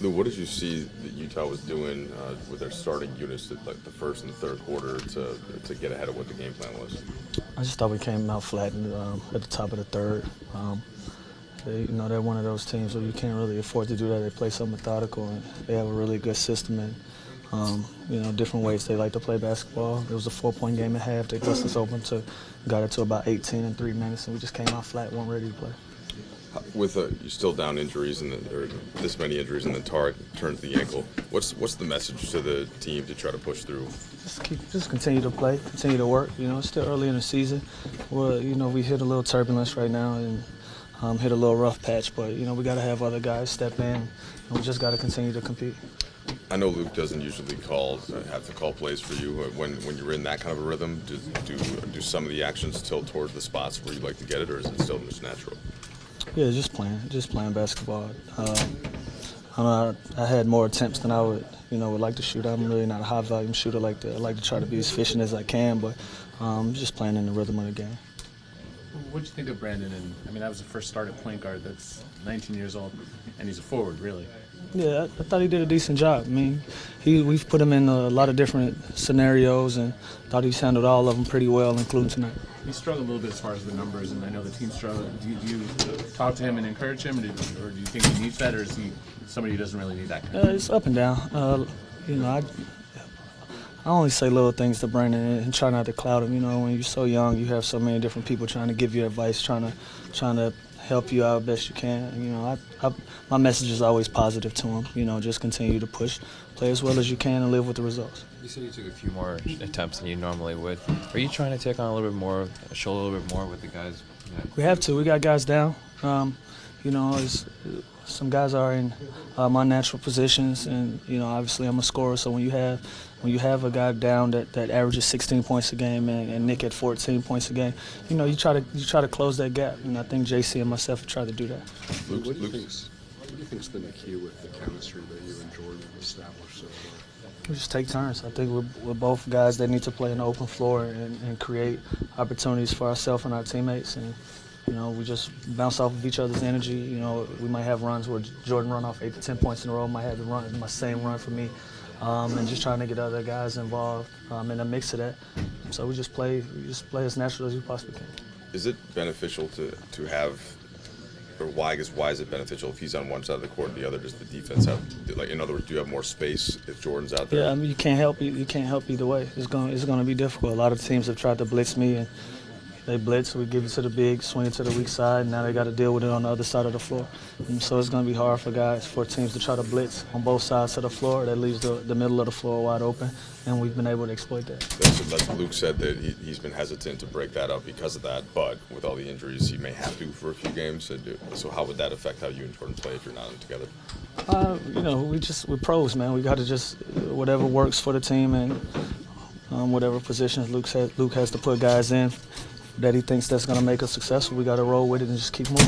Lou, what did you see that Utah was doing with their starting units, like the first and third quarter, to get ahead of what the game plan was? I just thought we came out flat at the top of the third. They're one of those teams where you can't really afford to do that. They play so methodical, and they have a really good system and different ways they like to play basketball. It was a 4-point game at half. They bust us open got it to about 18 in 3 minutes, and we just came out flat, weren't ready to play. With you're still down injuries or this many injuries, and then Tarek turns the ankle. What's the message to the team to try to push through? Just continue to play, continue to work. It's still early in the season. We hit a little turbulence right now and hit a little rough patch, but we got to have other guys step in. And we just got to continue to compete. I know Luke doesn't usually have to call plays for you. When you're in that kind of a rhythm, do some of the actions tilt towards the spots where you like to get it, or is it still just natural? Yeah, just playing basketball. I had more attempts than I would like to shoot. I'm really not a high volume shooter like that. I like to try to be as efficient as I can, but just playing in the rhythm of the game. What did you think of Brandon? That was the first start at point guard. That's 19 years old, and he's a forward, really. Yeah, I thought he did a decent job. We've put him in a lot of different scenarios, and thought he's handled all of them pretty well, including tonight. He struggled a little bit as far as the numbers, and I know the team struggled. Do you talk to him and encourage him, or do you think he needs that, or is he somebody who doesn't really need that kind of It's up and down. I only say little things to Brandon and try not to cloud him. When you're so young, you have so many different people trying to give you advice, trying to help you out best you can. My message is always positive to him. Just continue to push, play as well as you can, and live with the results. You said you took a few more attempts than you normally would. Are you trying to take on a little bit more, show a little bit more with the guys? We have to. We got guys down. Some guys are in my natural positions, and obviously I'm a scorer. So when you have a guy down that averages 16 points a game and Nick at 14 points a game, you try to close that gap. And I think JC and myself have tried to do that. What do you think's been the key with the chemistry that you and Jordan have established so far? We just take turns. I think we're both guys that need to play on the open floor and create opportunities for ourselves and our teammates. And we just bounce off of each other's energy. We might have runs where Jordan run off 8 to 10 points in a row. Might have my same run for me, and just trying to get other guys involved in a mix of that. So we just play as natural as we possibly can. Is it beneficial to have, or why is it beneficial if he's on one side of the court and the other? Does the defense have, in other words, do you have more space if Jordan's out there? Yeah, you can't help either way. It's going to be difficult. A lot of teams have tried to blitz me, and they blitz, we give it to the big, swing it to the weak side, and now they got to deal with it on the other side of the floor. And so it's going to be hard for teams to try to blitz on both sides of the floor. That leaves the middle of the floor wide open, and we've been able to exploit that. That's Luke said that he's been hesitant to break that up because of that, but with all the injuries, he may have to for a few games. So how would that affect how you and Jordan play if you're not together? We're pros, man. We got to just whatever works for the team and whatever positions Luke has to put guys in that he thinks that's going to make us successful. We got to roll with it and just keep moving.